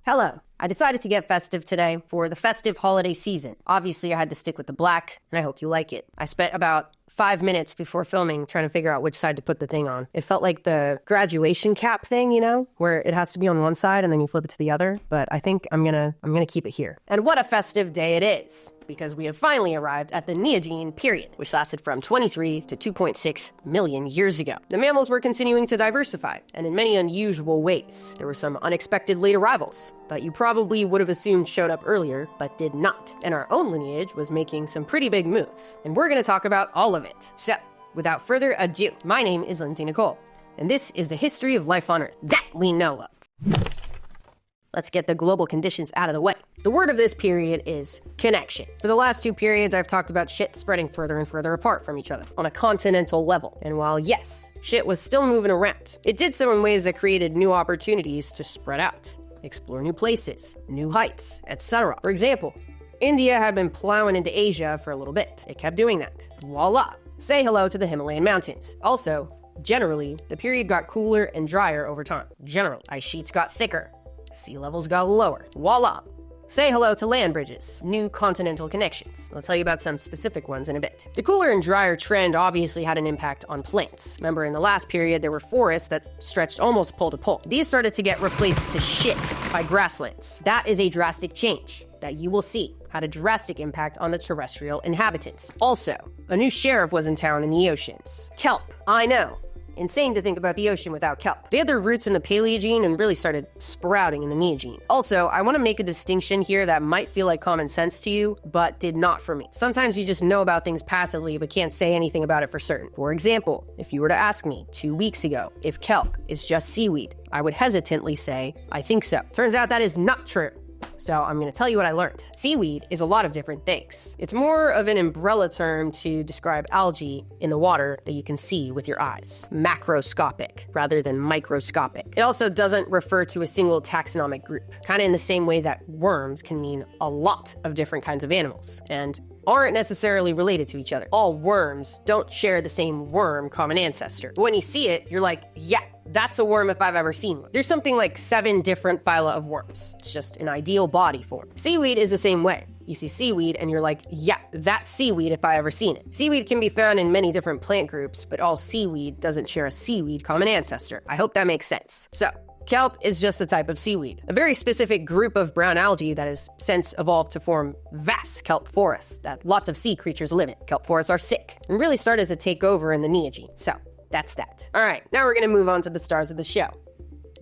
Hello. I decided to get festive today for the festive holiday season. Obviously, I had to stick with the black, and I hope you like it. I spent about 5 minutes before filming trying to figure out which side to put the thing on. It felt like the graduation cap thing, you know, where it has to be on one side and then you flip it to the other, but I think I'm gonna keep it here. And what a festive day it is, because we have finally arrived at the Neogene Period, which lasted from 23 to 2.6 million years ago. The mammals were continuing to diversify, and in many unusual ways. There were some unexpected late arrivals that you probably would have assumed showed up earlier, but did not. And our own lineage was making some pretty big moves, and we're gonna talk about all of it. So, without further ado, my name is Lindsay Nikole, and this is the history of life on Earth that we know of. Let's get the global conditions out of the way. The word of this period is connection. For the last 2 periods, I've talked about shit spreading further and further apart from each other on a continental level. And while yes, shit was still moving around, it did so in ways that created new opportunities to spread out, explore new places, new heights, etc. For example, India had been plowing into Asia for a little bit. It kept doing that. Voila. Say hello to the Himalayan mountains. Also, generally, the period got cooler and drier over time. Generally, ice sheets got thicker. Sea levels got lower. Voila. Say hello to land bridges, new continental connections. I'll tell you about some specific ones in a bit. The cooler and drier trend obviously had an impact on plants. Remember, in the last period, there were forests that stretched almost pole to pole. These started to get replaced to shit by grasslands. That is a drastic change that you will see had a drastic impact on the terrestrial inhabitants. Also, a new sheriff was in town in the oceans. Kelp. I know. Insane to think about the ocean without kelp. They had their roots in the Paleogene and really started sprouting in the Neogene. Also, I want to make a distinction here that might feel like common sense to you, but did not for me. Sometimes you just know about things passively, but can't say anything about it for certain. For example, if you were to ask me 2 weeks ago if kelp is just seaweed, I would hesitantly say, I think so. Turns out that is not true. So I'm going to tell you what I learned. Seaweed is a lot of different things. It's more of an umbrella term to describe algae in the water that you can see with your eyes. Macroscopic rather than microscopic. It also doesn't refer to a single taxonomic group, kind of in the same way that worms can mean a lot of different kinds of animals and aren't necessarily related to each other. All worms don't share the same worm common ancestor. But when you see it, you're like, yeah, that's a worm if I've ever seen one. There's something like 7 different phyla of worms. It's just an ideal body form. Seaweed is the same way. You see seaweed and you're like, yeah, that's seaweed if I ever seen it. Seaweed can be found in many different plant groups, but all seaweed doesn't share a seaweed common ancestor. I hope that makes sense. So, kelp is just a type of seaweed, a very specific group of brown algae that has since evolved to form vast kelp forests that lots of sea creatures live in. Kelp forests are sick and really started to take over in the Neogene. So, that's that. All right, now we're gonna move on to the stars of the show.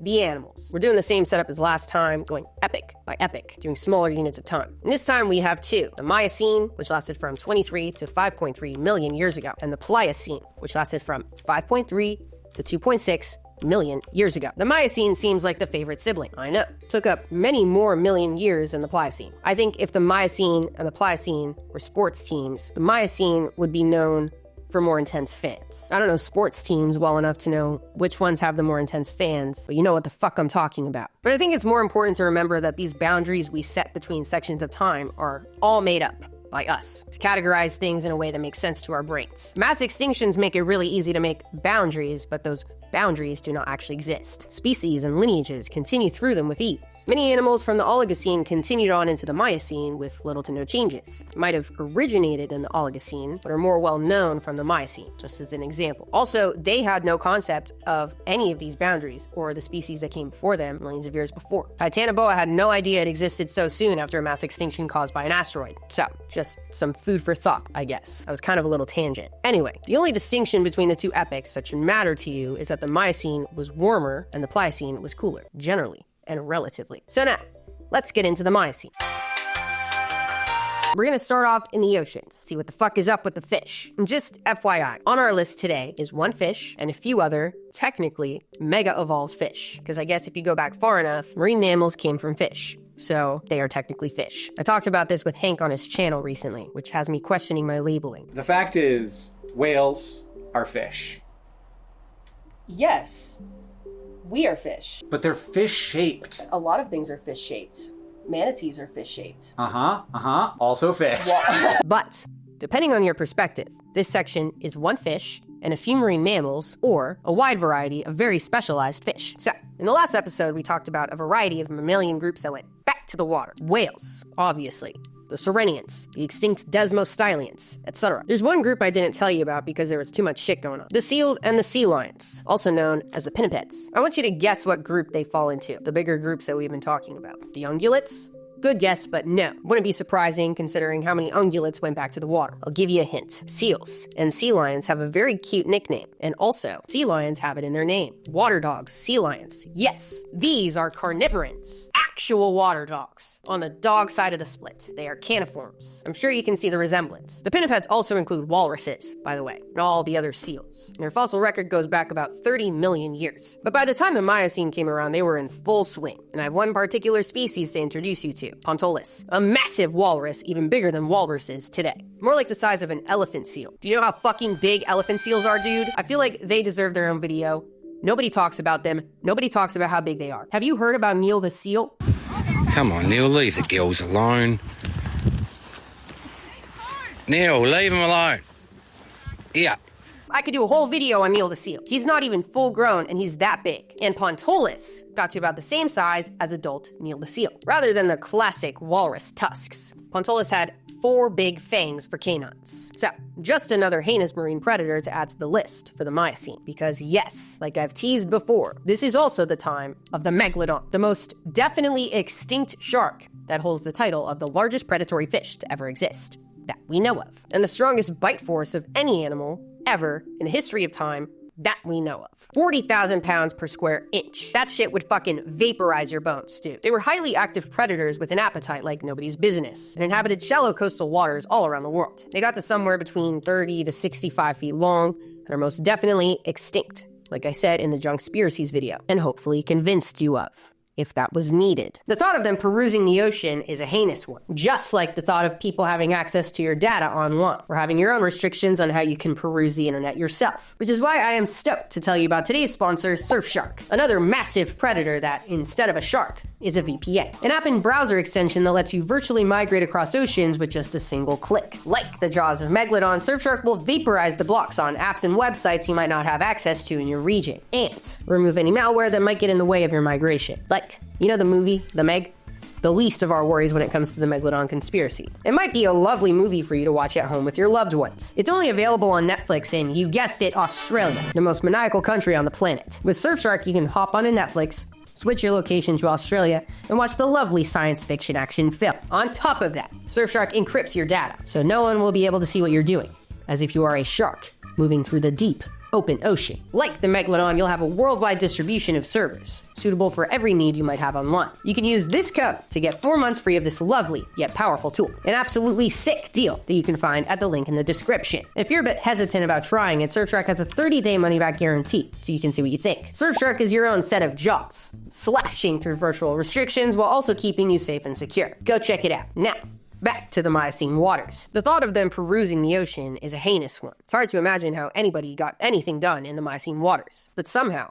The animals. We're doing the same setup as last time, going epic by epic, doing smaller units of time. And this time we have 2. The Miocene, which lasted from 23 to 5.3 million years ago, and the Pliocene, which lasted from 5.3 to 2.6 million years ago. The Miocene seems like the favorite sibling. I know. Took up many more million years than the Pliocene. I think if the Miocene and the Pliocene were sports teams, the Miocene would be known for more intense fans. I don't know sports teams well enough to know which ones have the more intense fans, but you know what the fuck I'm talking about. But I think it's more important to remember that these boundaries we set between sections of time are all made up by us to categorize things in a way that makes sense to our brains. Mass extinctions make it really easy to make boundaries, but those boundaries do not actually exist. Species and lineages continue through them with ease. Many animals from the Oligocene continued on into the Miocene with little to no changes. Might have originated in the Oligocene, but are more well known from the Miocene, just as an example. Also, they had no concept of any of these boundaries or the species that came before them millions of years before. Titanoboa had no idea it existed so soon after a mass extinction caused by an asteroid. So, just some food for thought, I guess. That was kind of a little tangent. Anyway, the only distinction between the 2 epochs that should matter to you is that the Miocene was warmer and the Pliocene was cooler, generally and relatively. So now, let's get into the Miocene. We're gonna start off in the oceans, see what the fuck is up with the fish. And just FYI, on our list today is 1 fish and a few other, technically, mega-evolved fish. Because I guess if you go back far enough, marine mammals came from fish. So they are technically fish. I talked about this with Hank on his channel recently, which has me questioning my labeling. The fact is, whales are fish. Yes, we are fish. But they're fish-shaped. A lot of things are fish-shaped. Manatees are fish-shaped. Also fish. But, depending on your perspective, this section is 1 fish and a few marine mammals, or a wide variety of very specialized fish. So, in the last episode, we talked about a variety of mammalian groups that went back to the water. Whales, obviously. The Sirenians, the extinct Desmostylians, etc. There's one group I didn't tell you about because there was too much shit going on. The seals and the sea lions, also known as the pinnipeds. I want you to guess what group they fall into, the bigger groups that we've been talking about. The ungulates? Good guess, but no. Wouldn't be surprising considering how many ungulates went back to the water. I'll give you a hint. Seals and sea lions have a very cute nickname, and also, sea lions have it in their name. Water dogs, sea lions. Yes, these are carnivorans. Actual water dogs. On the dog side of the split. They are caniforms. I'm sure you can see the resemblance. The pinnipeds also include walruses, by the way, and all the other seals. Their fossil record goes back about 30 million years. But by the time the Miocene came around, they were in full swing. And I have one particular species to introduce you to, Pontolis, a massive walrus, even bigger than walruses today. More like the size of an elephant seal. Do you know how fucking big elephant seals are, dude? I feel like they deserve their own video. Nobody talks about them. Nobody talks about how big they are. Have you heard about Neil the seal? Come on, Neil, leave the girls alone. Neil, leave them alone. Yeah. I could do a whole video on Neil the seal. He's not even full grown, and he's that big. And Pontolis got to about the same size as adult Neil the seal. Rather than the classic walrus tusks, Pontolis had 4 big fangs for canines. So, just another heinous marine predator to add to the list for the Miocene. Because yes, like I've teased before, this is also the time of the Megalodon, the most definitely extinct shark that holds the title of the largest predatory fish to ever exist, that we know of. And the strongest bite force of any animal ever in the history of time that we know of. 40,000 pounds per square inch. That shit would fucking vaporize your bones, dude. They were highly active predators with an appetite like nobody's business, and inhabited shallow coastal waters all around the world. They got to somewhere between 30 to 65 feet long, and are most definitely extinct, like I said in the Junkspiracies video, and hopefully convinced you of, if that was needed. The thought of them perusing the ocean is a heinous one, just like the thought of people having access to your data online, or having your own restrictions on how you can peruse the internet yourself. Which is why I am stoked to tell you about today's sponsor, Surfshark, another massive predator that, instead of a shark, is a VPN, an app and browser extension that lets you virtually migrate across oceans with just a single click. Like the jaws of Megalodon, Surfshark will vaporize the blocks on apps and websites you might not have access to in your region, and remove any malware that might get in the way of your migration. Like, you know the movie, The Meg? The least of our worries when it comes to the Megalodon conspiracy. It might be a lovely movie for you to watch at home with your loved ones. It's only available on Netflix in, you guessed it, Australia, the most maniacal country on the planet. With Surfshark, you can hop onto Netflix, switch your location to Australia, and watch the lovely science fiction action film. On top of that, Surfshark encrypts your data, so no one will be able to see what you're doing, as if you are a shark moving through the deep, open ocean. Like the Megalodon, you'll have a worldwide distribution of servers, suitable for every need you might have online. You can use this code to get 4 months free of this lovely yet powerful tool. An absolutely sick deal that you can find at the link in the description. If you're a bit hesitant about trying it, Surfshark has a 30-day money-back guarantee, so you can see what you think. Surfshark is your own set of jaws, slashing through virtual restrictions while also keeping you safe and secure. Go check it out. Now, back to the Miocene waters. The thought of them perusing the ocean is a heinous one. It's hard to imagine how anybody got anything done in the Miocene waters. But somehow,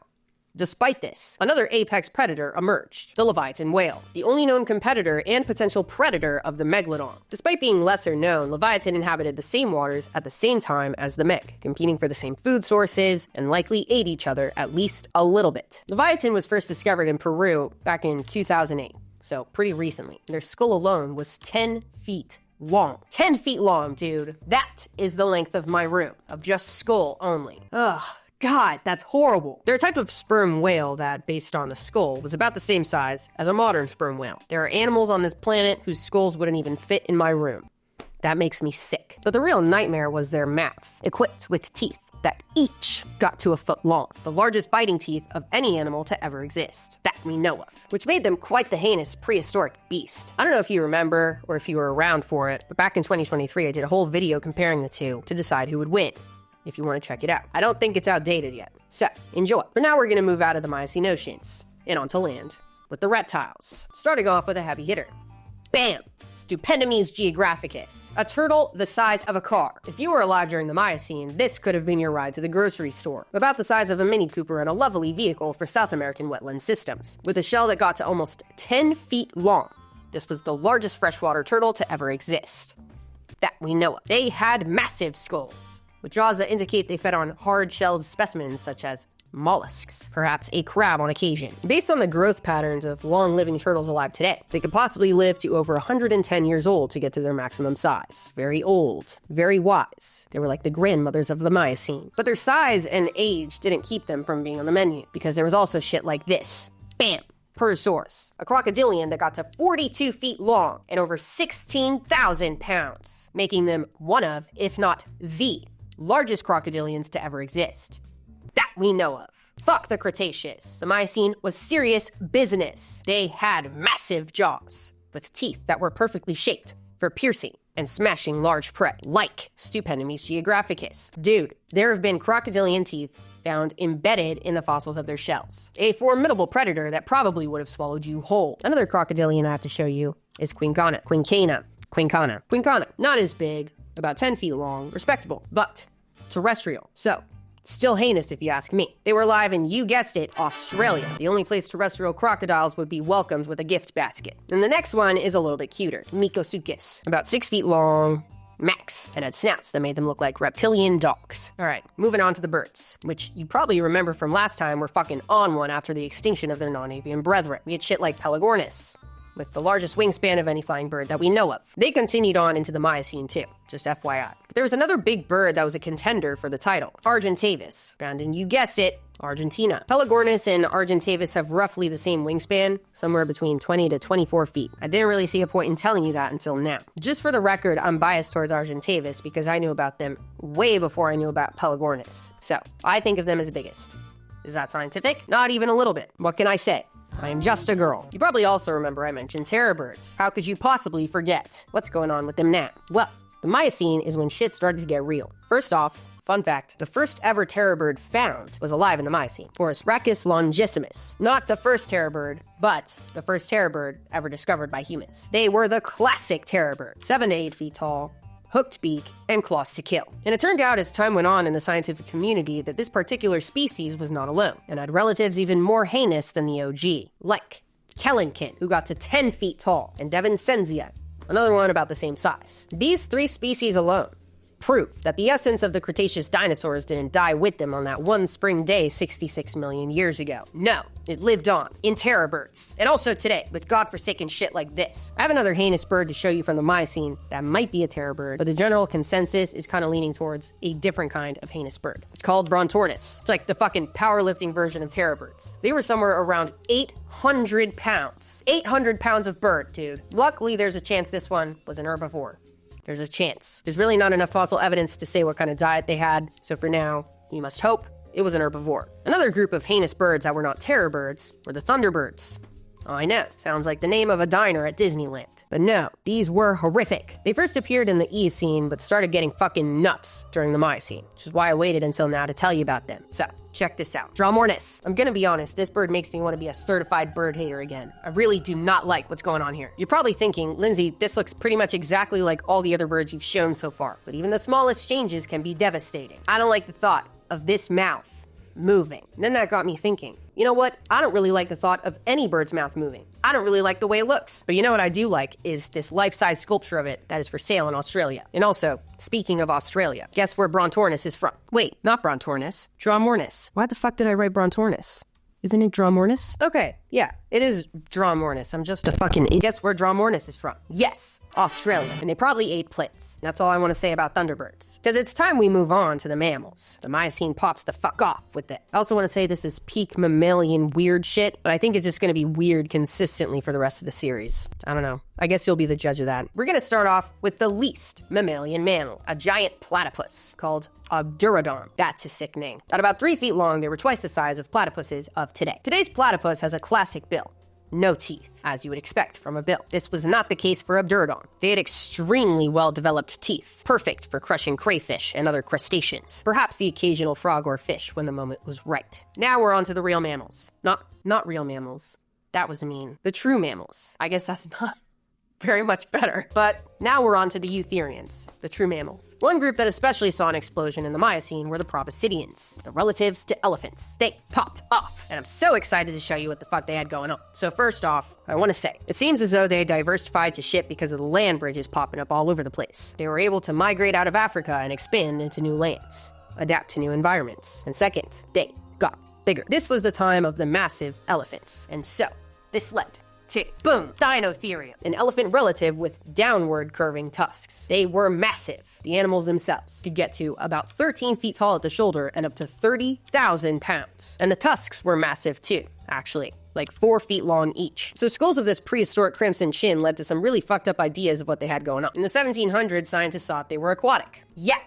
despite this, another apex predator emerged, the Livyatan whale, the only known competitor and potential predator of the Megalodon. Despite being lesser known, Livyatan inhabited the same waters at the same time as the Meg, competing for the same food sources, and likely ate each other at least a little bit. Livyatan was first discovered in Peru back in 2008. So pretty recently. Their skull alone was 10 feet long. 10 feet long, dude. That is the length of my room, of just skull only. Ugh. God, that's horrible. They're a type of sperm whale that, based on the skull, was about the same size as a modern sperm whale. There are animals on this planet whose skulls wouldn't even fit in my room. That makes me sick. But the real nightmare was their mouth, equipped with teeth that each got to a foot long, the largest biting teeth of any animal to ever exist, that we know of, which made them quite the heinous prehistoric beast. I don't know if you remember or if you were around for it, but back in 2023, I did a whole video comparing the two to decide who would win, if you want to check it out. I don't think it's outdated yet, so enjoy. For now, we're going to move out of the Miocene oceans and onto land with the reptiles, starting off with a heavy hitter. Bam! Stupendemys geographicus, a turtle the size of a car. If you were alive during the Miocene, this could have been your ride to the grocery store. About the size of a Mini Cooper and a lovely vehicle for South American wetland systems. With a shell that got to almost 10 feet long, this was the largest freshwater turtle to ever exist, that we know of. They had massive skulls, with jaws that indicate they fed on hard-shelled specimens such as mollusks, perhaps a crab on occasion. Based on the growth patterns of long-living turtles alive today, they could possibly live to over 110 years old to get to their maximum size. Very old, very wise. They were like the grandmothers of the Miocene. But their size and age didn't keep them from being on the menu, because there was also shit like this. Bam! Persaurus, a crocodilian that got to 42 feet long and over 16,000 pounds, making them one of, if not the, largest crocodilians to ever exist. That we know of. Fuck the Cretaceous. The Miocene was serious business. They had massive jaws with teeth that were perfectly shaped for piercing and smashing large prey, like Stupendomys geographicus. Dude, there have been crocodilian teeth found embedded in the fossils of their shells. A formidable predator that probably would have swallowed you whole. Another crocodilian I have to show you is Quincana. Not as big, about 10 feet long, respectable, but terrestrial. So, still heinous if you ask me. They were alive in, you guessed it, Australia. The only place terrestrial crocodiles would be welcomed with a gift basket. And the next one is a little bit cuter. Mikosuchus. About 6 feet long, max, and had snouts that made them look like reptilian dogs. All right, moving on to the birds, which you probably remember from last time we're fucking on one after the extinction of their non-avian brethren. We had shit like Pelagornis, with the largest wingspan of any flying bird that we know of. They continued on into the Miocene too, just FYI. But there was another big bird that was a contender for the title, Argentavis, found in, you guessed it, Argentina. Pelagornis and Argentavis have roughly the same wingspan, somewhere between 20 to 24 feet. I didn't really see a point in telling you that until now. Just for the record, I'm biased towards Argentavis because I knew about them way before I knew about Pelagornis. So, I think of them as the biggest. Is that scientific? Not even a little bit. What can I say? I am just a girl. You probably also remember I mentioned terror birds. How could you possibly forget? What's going on with them now? Well, the Miocene is when shit started to get real. First off, fun fact, the first ever terror bird found was alive in the Miocene. Rhacus longissimus. Not the first terror bird, but the first terror bird ever discovered by humans. They were the classic terror bird, 7 to 8 feet tall, hooked beak, and claws to kill. And it turned out as time went on in the scientific community that this particular species was not alone, and had relatives even more heinous than the OG, like Kellenkin, who got to 10 feet tall, and Devinsenzia, another one about the same size. These 3 species alone proof that the essence of the Cretaceous dinosaurs didn't die with them on that one spring day 66 million years ago. No, it lived on in terror birds, and also today with godforsaken shit like this. I have another heinous bird to show you from the Miocene that might be a terror bird, but the general consensus is kind of leaning towards a different kind of heinous bird. It's called Brontornis. It's like the fucking powerlifting version of terror birds. They were somewhere around 800 pounds. 800 pounds of bird, dude. Luckily, there's a chance this one was an herbivore. There's a chance. There's really not enough fossil evidence to say what kind of diet they had, so for now, we must hope it was an herbivore. Another group of heinous birds that were not terror birds were the thunderbirds. Oh, I know, sounds like the name of a diner at Disneyland. But no, these were horrific. They first appeared in the Eocene, but started getting fucking nuts during the Miocene, which is why I waited until now to tell you about them. So, check this out. Dromornis. I'm gonna be honest, this bird makes me want to be a certified bird hater again. I really do not like what's going on here. You're probably thinking, Lindsay, this looks pretty much exactly like all the other birds you've shown so far, but even the smallest changes can be devastating. I don't like the thought of this mouth moving. And then that got me thinking, you know what? I don't really like the thought of any bird's mouth moving. I don't really like the way it looks. But you know what I do like is this life-size sculpture of it that is for sale in Australia. And also, speaking of Australia, guess where Brontornis is from? Wait, not Brontornis, Dromornis. Why the fuck did I write Brontornis? Isn't it Dromornis? Okay, yeah, it is Dromornis. I'm just a fucking idiot. Guess where Dromornis is from? Yes, Australia. And they probably ate plants. That's all I want to say about thunderbirds. Because it's time we move on to the mammals. The Miocene pops the fuck off with it. I also want to say this is peak mammalian weird shit, but I think it's just going to be weird consistently for the rest of the series. I don't know. I guess you'll be the judge of that. We're going to start off with the least mammalian mammal, a giant platypus called Obdurodon. That's a sick name. At about 3 feet long, they were twice the size of platypuses of today. Today's platypus has a classic bill. No teeth, as you would expect from a bill. This was not the case for Obdurodon. They had extremely well-developed teeth, perfect for crushing crayfish and other crustaceans. Perhaps the occasional frog or fish when the moment was right. Now we're on to the real mammals. Not real mammals. That was mean. The true mammals. I guess that's not very much better. But now we're on to the eutherians, the true mammals. One group that especially saw an explosion in the Miocene were the proboscideans, the relatives to elephants. They popped off, and I'm so excited to show you what the fuck they had going on. So first off, I want to say, it seems as though they diversified to ship because of the land bridges popping up all over the place. They were able to migrate out of Africa and expand into new lands, adapt to new environments. And second, they got bigger. This was the time of the massive elephants, and so this led to, boom, Deinotherium, an elephant relative with downward curving tusks. They were massive. The animals themselves could get to about 13 feet tall at the shoulder and up to 30,000 pounds. And the tusks were massive too, actually, like 4 feet long each. So skulls of this prehistoric crimson chin led to some really fucked up ideas of what they had going on. In the 1700s, scientists thought they were aquatic. Yeah,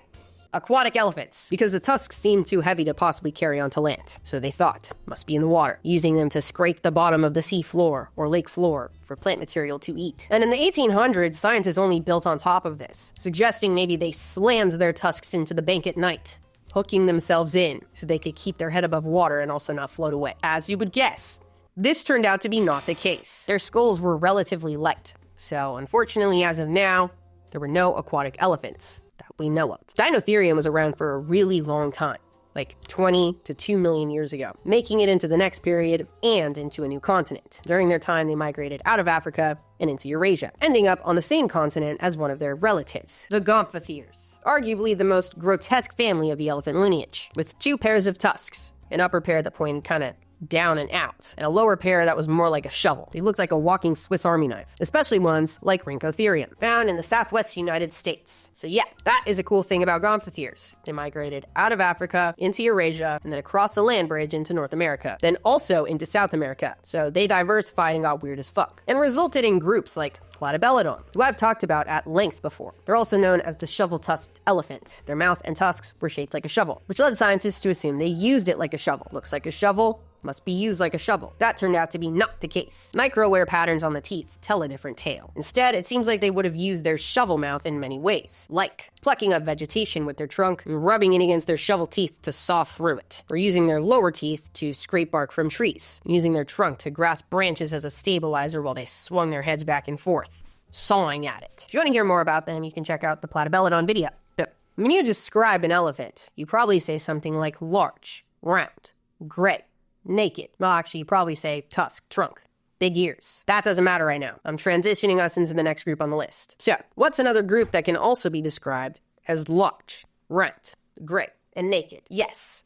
aquatic elephants, because the tusks seemed too heavy to possibly carry onto land. So they thought, must be in the water, using them to scrape the bottom of the sea floor or lake floor for plant material to eat. And in the 1800s, scientists only built on top of this, suggesting maybe they slammed their tusks into the bank at night, hooking themselves in so they could keep their head above water and also not float away. As you would guess, this turned out to be not the case. Their skulls were relatively light. So unfortunately, as of now, there were no aquatic elephants that we know of. Deinotherium was around for a really long time, like 20 to 2 million years ago, making it into the next period and into a new continent. During their time, they migrated out of Africa and into Eurasia, ending up on the same continent as one of their relatives, the Gomphotheres, arguably the most grotesque family of the elephant lineage, with 2 pairs of tusks, an upper pair that pointed kind of down and out, and a lower pair that was more like a shovel. They looked like a walking Swiss Army knife, especially ones like Rhynchotherium, found in the southwest United States. So yeah, that is a cool thing about Gomphotheres. They migrated out of Africa into Eurasia, and then across the land bridge into North America, then also into South America. So they diversified and got weird as fuck, and resulted in groups like Platybeladon, who I've talked about at length before. They're also known as the shovel-tusked elephant. Their mouth and tusks were shaped like a shovel, which led scientists to assume they used it like a shovel. Looks like a shovel, must be used like a shovel. That turned out to be not the case. Micro-wear patterns on the teeth tell a different tale. Instead, it seems like they would have used their shovel mouth in many ways, like plucking up vegetation with their trunk and rubbing it against their shovel teeth to saw through it, or using their lower teeth to scrape bark from trees, using their trunk to grasp branches as a stabilizer while they swung their heads back and forth, sawing at it. If you want to hear more about them, you can check out the Platybeladon video. But when you describe an elephant, you probably say something like large, round, gray, naked. Well, actually, you probably say tusk, trunk, big ears. That doesn't matter right now. I'm transitioning us into the next group on the list. So, what's another group that can also be described as large, round, gray, and naked? Yes,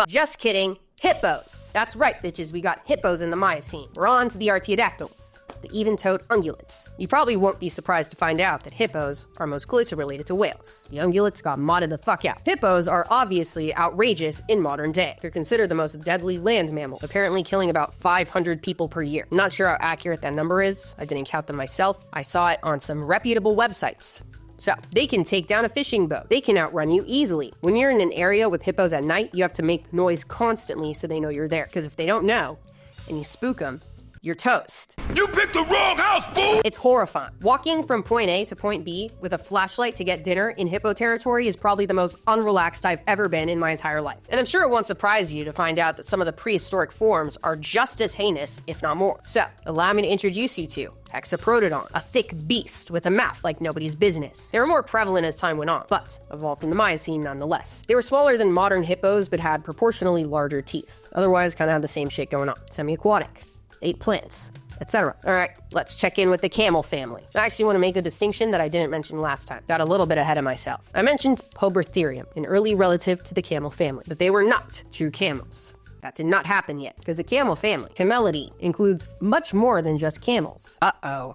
just kidding. Hippos. That's right, bitches. We got hippos in the Miocene. We're on to the Artiodactyls, the even-toed ungulates. You probably won't be surprised to find out that hippos are most closely related to whales. The ungulates got modded the fuck out. Hippos are obviously outrageous in modern day. They're considered the most deadly land mammal, apparently killing about 500 people per year. I'm not sure how accurate that number is. I didn't count them myself. I saw it on some reputable websites. So, they can take down a fishing boat. They can outrun you easily. When you're in an area with hippos at night, you have to make noise constantly so they know you're there. Because if they don't know, and you spook them, you're toast. You picked the wrong house, fool! It's horrifying. Walking from point A to point B with a flashlight to get dinner in hippo territory is probably the most unrelaxed I've ever been in my entire life. And I'm sure it won't surprise you to find out that some of the prehistoric forms are just as heinous, if not more. So, allow me to introduce you to Hexaprotodon, a thick beast with a mouth like nobody's business. They were more prevalent as time went on, but evolved in the Miocene nonetheless. They were smaller than modern hippos, but had proportionally larger teeth. Otherwise, kind of had the same shit going on. Semi-aquatic, ate plants, etc. All right, let's check in with the camel family. I actually want to make a distinction that I didn't mention last time. Got a little bit ahead of myself. I mentioned Hobertherium, an early relative to the camel family, but they were not true camels. That did not happen yet, because the camel family, Camelidae, includes much more than just camels. Uh-oh.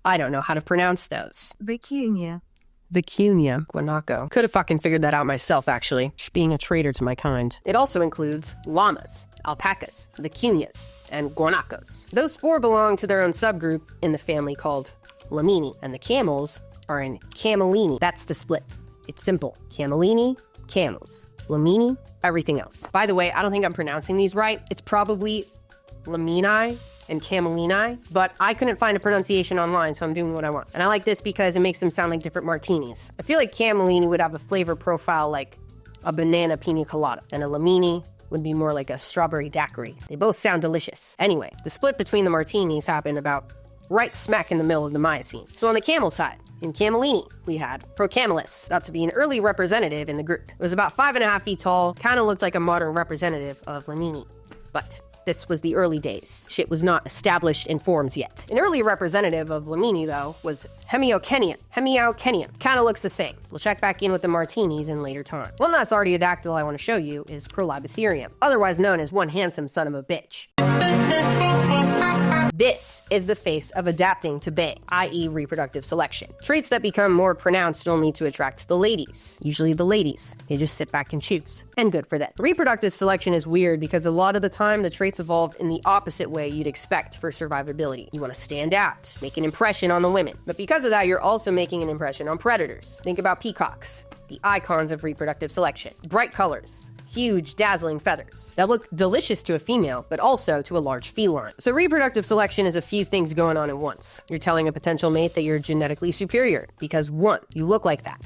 I don't know how to pronounce those. Vicuña. Guanaco. Could have fucking figured that out myself, actually. Just being a traitor to my kind. It also includes llamas, alpacas, vicuñas, and guanacos. Those 4 belong to their own subgroup in the family called Lamini, and the camels are in Camelini. That's the split. It's simple. Camelini, camels. Lamini, everything else. By the way, I don't think I'm pronouncing these right. It's probably Lamini and Camelini, but I couldn't find a pronunciation online, so I'm doing what I want. And I like this because it makes them sound like different martinis. I feel like Camelini would have a flavor profile like a banana pina colada, and a Lamini would be more like a strawberry daiquiri. They both sound delicious. Anyway, the split between the martinis happened about right smack in the middle of the Miocene. So on the camel side, in Camelini, we had Procamelus, thought to be an early representative in the group. It was about 5.5 feet tall, kind of looked like a modern representative of Lamini. But this was the early days. Shit was not established in forms yet. An early representative of Lamini, though, was Hemiocenian. Kind of looks the same. We'll check back in with the Martinis in later time. One last artiodactyl I want to show you is Prolibetherium, otherwise known as one handsome son of a bitch. This is the face of adapting to baying, i.e. reproductive selection. Traits that become more pronounced only to attract the ladies. Usually the ladies. They just sit back and choose. And good for them. Reproductive selection is weird because a lot of the time the traits evolve in the opposite way you'd expect for survivability. You want to stand out, make an impression on the women. But because of that, you're also making an impression on predators. Think about peacocks, the icons of reproductive selection. Bright colors. Huge, dazzling feathers that look delicious to a female, but also to a large feline. So reproductive selection is a few things going on at once. You're telling a potential mate that you're genetically superior because 1, you look like that,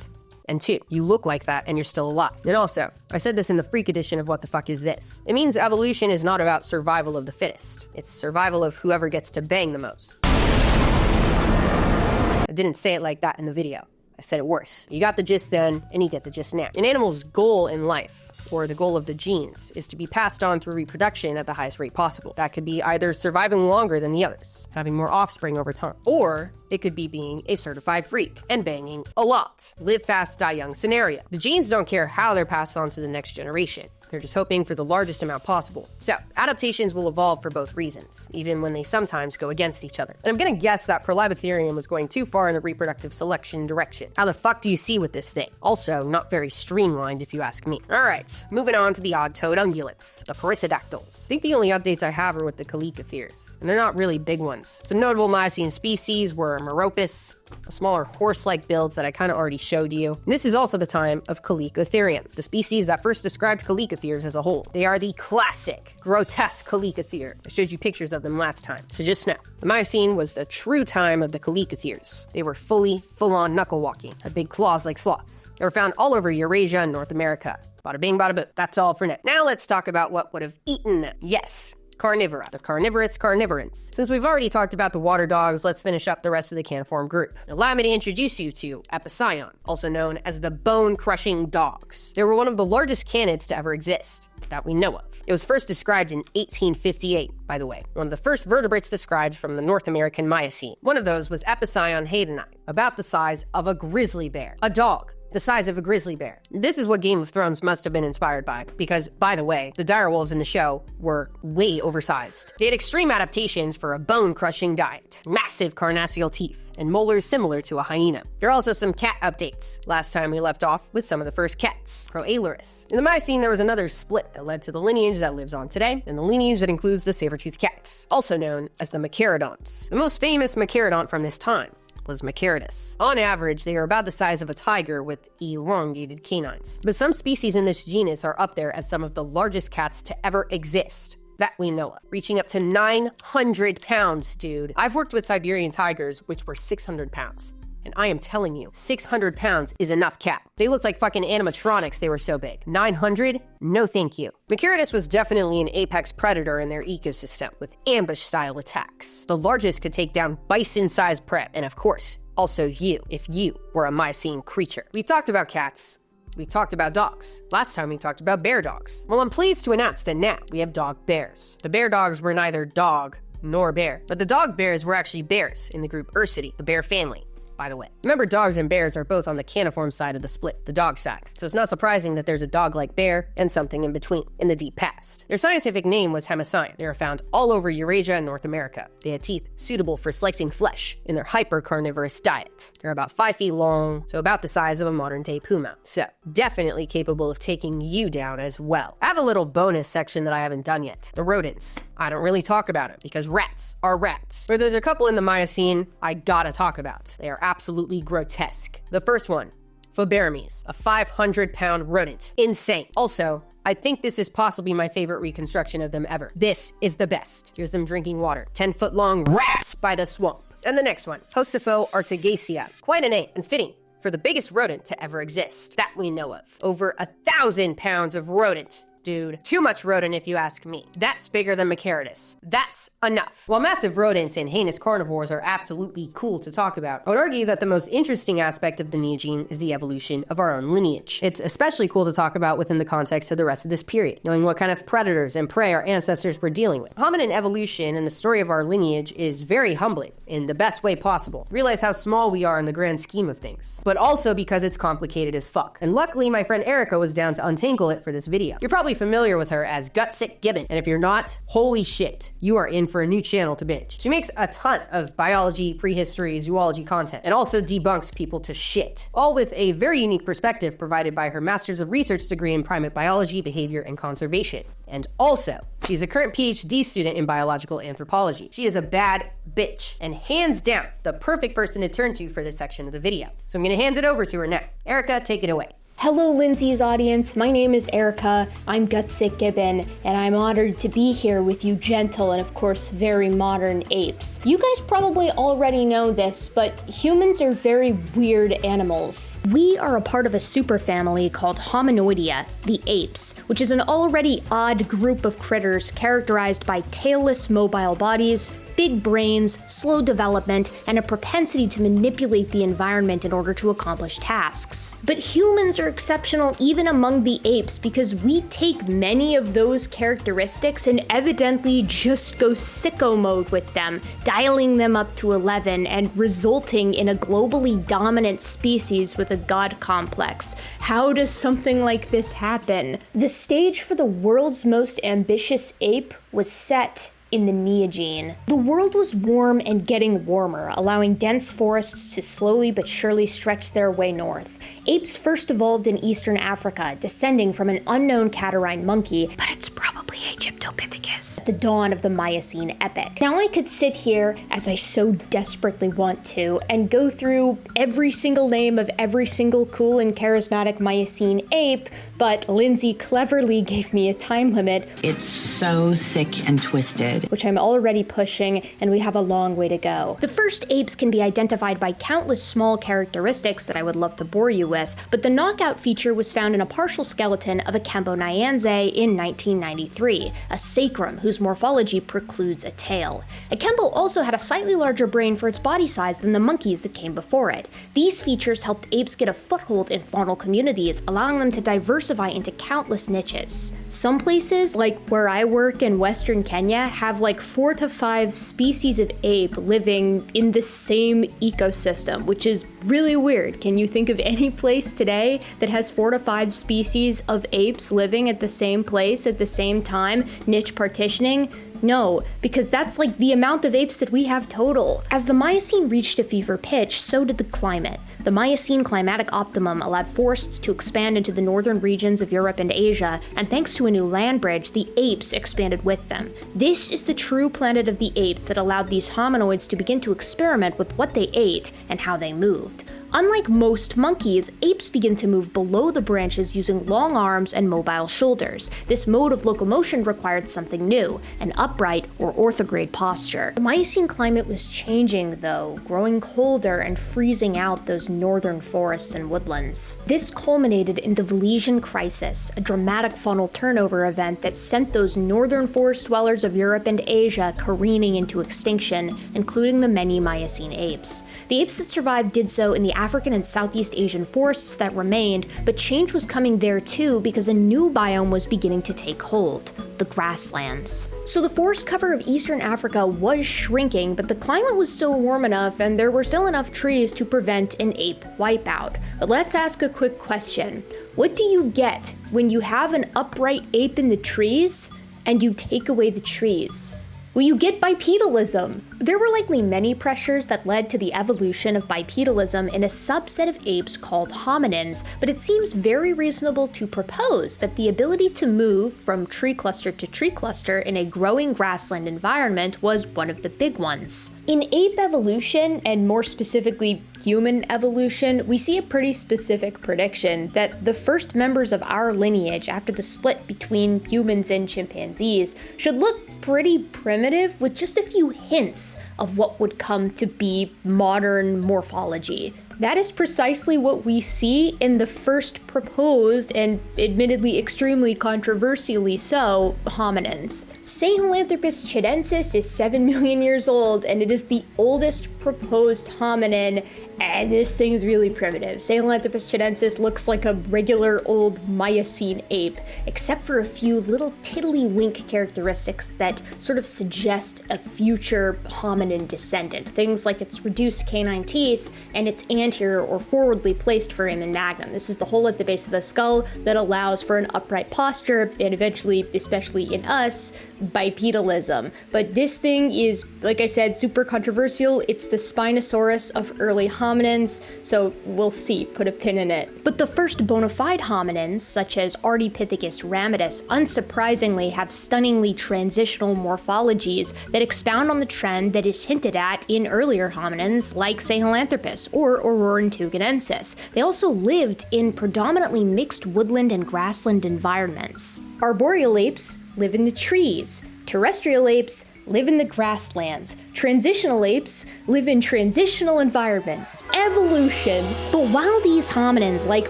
and 2, you look like that and you're still alive. And also, I said this in the freak edition of What the Fuck Is This? It means evolution is not about survival of the fittest. It's survival of whoever gets to bang the most. I didn't say it like that in the video. I said it worse. You got the gist then, and you get the gist now. An animal's goal in life, or the goal of the genes, is to be passed on through reproduction at the highest rate possible. That could be either surviving longer than the others, having more offspring over time, or it could be being a certified freak and banging a lot. Live fast, die young scenario. The genes don't care how they're passed on to the next generation. They're just hoping for the largest amount possible. So, adaptations will evolve for both reasons, even when they sometimes go against each other. And I'm gonna guess that Prolibetherium was going too far in the reproductive selection direction. How the fuck do you see with this thing? Also, not very streamlined if you ask me. Alright, moving on to the odd-toed ungulates, the perissodactyls. I think the only updates I have are with the Chalicotheres, and they're not really big ones. Some notable Miocene species were Meropus, a smaller horse-like builds that I kind of already showed you. And this is also the time of Chalicotherium, the species that first described Chalicotheres as a whole. They are the classic, grotesque Chalicothere. I showed you pictures of them last time, so just know. The Miocene was the true time of the Chalicotheres. They were full-on knuckle-walking, had big claws like sloths. They were found all over Eurasia and North America. Bada bing, bada boom. That's all for now. Now let's talk about what would have eaten them. Yes, carnivora, the carnivorous carnivorans. Since we've already talked about the water dogs, let's finish up the rest of the caniform group. Allow me to introduce you to Epicyon, also known as the bone-crushing dogs. They were one of the largest canids to ever exist, that we know of. It was first described in 1858, by the way, one of the first vertebrates described from the North American Miocene. One of those was Epicyon haydeni, about the size of a grizzly bear, a dog the size of a grizzly bear. This is what Game of Thrones must have been inspired by, because, by the way, the direwolves in the show were way oversized. They had extreme adaptations for a bone-crushing diet, massive carnassial teeth, and molars similar to a hyena. There are also some cat updates. Last time we left off with some of the first cats, Proailurus. In the Miocene, there was another split that led to the lineage that lives on today, and the lineage that includes the saber-toothed cats, also known as the Machaerodonts. The most famous Machaerodont from this time was Machaerodus. On average, they are about the size of a tiger with elongated canines. But some species in this genus are up there as some of the largest cats to ever exist that we know of, reaching up to 900 pounds, dude. I've worked with Siberian tigers, which were 600 pounds. And I am telling you, 600 pounds is enough cat. They looked like fucking animatronics, they were so big. 900? No thank you. Machaerodus was definitely an apex predator in their ecosystem, with ambush-style attacks. The largest could take down bison-sized prey, and of course, also you, if you were a Miocene creature. We've talked about cats. We've talked about dogs. Last time we talked about bear dogs. Well, I'm pleased to announce that now we have dog bears. The bear dogs were neither dog nor bear, but the dog bears were actually bears in the group Ursidae, the bear family, by the way. Remember, dogs and bears are both on the caniform side of the split, the dog side. So it's not surprising that there's a dog-like bear and something in between, in the deep past. Their scientific name was Hemicyon. They are found all over Eurasia and North America. They had teeth suitable for slicing flesh in their hypercarnivorous diet. They're about 5 feet long, so about the size of a modern-day puma. So definitely capable of taking you down as well. I have a little bonus section that I haven't done yet. The rodents. I don't really talk about it because rats are rats. But there's a couple in the Miocene I gotta talk about. They are absolutely grotesque. The first one, Phoberemes, a 500-pound rodent. Insane. Also, I think this is possibly my favorite reconstruction of them ever. This is the best. Here's them drinking water. 10-foot-long rats by the swamp. And the next one, Hostopho artigacea. Quite a name, and fitting for the biggest rodent to ever exist that we know of. Over 1,000 pounds of rodent dude. Too much rodent if you ask me. That's bigger than Megarodon. That's enough. While massive rodents and heinous carnivores are absolutely cool to talk about, I would argue that the most interesting aspect of the Neogene is the evolution of our own lineage. It's especially cool to talk about within the context of the rest of this period, knowing what kind of predators and prey our ancestors were dealing with. Hominin evolution and the story of our lineage is very humbling in the best way possible. Realize how small we are in the grand scheme of things, but also because it's complicated as fuck. And luckily, my friend Erica was down to untangle it for this video. You're probably familiar with her as Gutsick Gibbon, and if you're not, holy shit, you are in for a new channel to binge. She makes a ton of biology, prehistory, zoology content, and also debunks people to shit, all with a very unique perspective provided by her Master's of Research degree in primate biology, behavior, and conservation. And also, she's a current PhD student in biological anthropology. She is a bad bitch, and hands down, the perfect person to turn to for this section of the video. So I'm gonna hand it over to her now. Erica, take it away. Hello, Lindsay's audience. My name is Erica. I'm Gutsick Gibbon, and I'm honored to be here with you gentle and, of course, very modern apes. You guys probably already know this, but humans are very weird animals. We are a part of a superfamily called Hominoidea, the apes, which is an already odd group of critters characterized by tailless mobile bodies, big brains, slow development, and a propensity to manipulate the environment in order to accomplish tasks. But humans are exceptional even among the apes because we take many of those characteristics and evidently just go sicko mode with them, dialing them up to 11 and resulting in a globally dominant species with a god complex. How does something like this happen? The stage for the world's most ambitious ape was set in the Neogene. The world was warm and getting warmer, allowing dense forests to slowly but surely stretch their way north. Apes first evolved in eastern Africa, descending from an unknown catarrhine monkey, but it's probably Egyptopithecus, at the dawn of the Miocene epoch. Now I could sit here, as I so desperately want to, and go through every single name of every single cool and charismatic Miocene ape, but Lindsay cleverly gave me a time limit. It's so sick and twisted. Which I'm already pushing, and we have a long way to go. The first apes can be identified by countless small characteristics that I would love to bore you with, but the knockout feature was found in a partial skeleton of a Kembo-Nyanze in 1993, a sacrum whose morphology precludes a tail. A Kembo also had a slightly larger brain for its body size than the monkeys that came before it. These features helped apes get a foothold in faunal communities, allowing them to diversify into countless niches. Some places, like where I work in Western Kenya, have like 4 to 5 species of ape living in the same ecosystem, which is really weird. Can you think of any place today that has 4 to 5 species of apes living at the same place at the same time, niche partitioning? No, because that's like the amount of apes that we have total. As the Miocene reached a fever pitch, so did the climate. The Miocene climatic optimum allowed forests to expand into the northern regions of Europe and Asia, and thanks to a new land bridge, the apes expanded with them. This is the true planet of the apes that allowed these hominoids to begin to experiment with what they ate and how they moved. Unlike most monkeys, apes begin to move below the branches using long arms and mobile shoulders. This mode of locomotion required something new, an upright or orthograde posture. The Miocene climate was changing though, growing colder and freezing out those northern forests and woodlands. This culminated in the Blvd crisis, a dramatic faunal turnover event that sent those northern forest dwellers of Europe and Asia careening into extinction, including the many Miocene apes. The apes that survived did so in the African and Southeast Asian forests that remained, but change was coming there too because a new biome was beginning to take hold: the grasslands. So the forest cover of Eastern Africa was shrinking, but the climate was still warm enough and there were still enough trees to prevent an ape wipeout. But let's ask a quick question. What do you get when you have an upright ape in the trees and you take away the trees? Well, you get bipedalism. There were likely many pressures that led to the evolution of bipedalism in a subset of apes called hominins, but it seems very reasonable to propose that the ability to move from tree cluster to tree cluster in a growing grassland environment was one of the big ones. In ape evolution, and more specifically human evolution, we see a pretty specific prediction that the first members of our lineage after the split between humans and chimpanzees should look pretty primitive with just a few hints of what would come to be modern morphology. That is precisely what we see in the first proposed, and admittedly extremely controversially so, hominins. Sahelanthropus chidensis is 7 million years old, and it is the oldest proposed hominin, and this thing's really primitive. Sahelanthropus chidensis looks like a regular old Miocene ape, except for a few little tiddly-wink characteristics that sort of suggest a future hominin descendant. Things like its reduced canine teeth and its anterior or forwardly placed foramen magnum. This is the hole at the base of the skull that allows for an upright posture, and eventually, especially in us, bipedalism. But this thing is, like I said, super controversial. It's the Spinosaurus of early hominins, so we'll see, put a pin in it. But the first bona fide hominins, such as Ardipithecus ramidus, unsurprisingly have stunningly transitional morphologies that expound on the trend that is hinted at in earlier hominins like Sahelanthropus or Aurorantuganensis. They also lived in predominantly mixed woodland and grassland environments. Arboreal apes live in the trees. Terrestrial apes live in the grasslands. Transitional apes live in transitional environments. Evolution! But while these hominins, like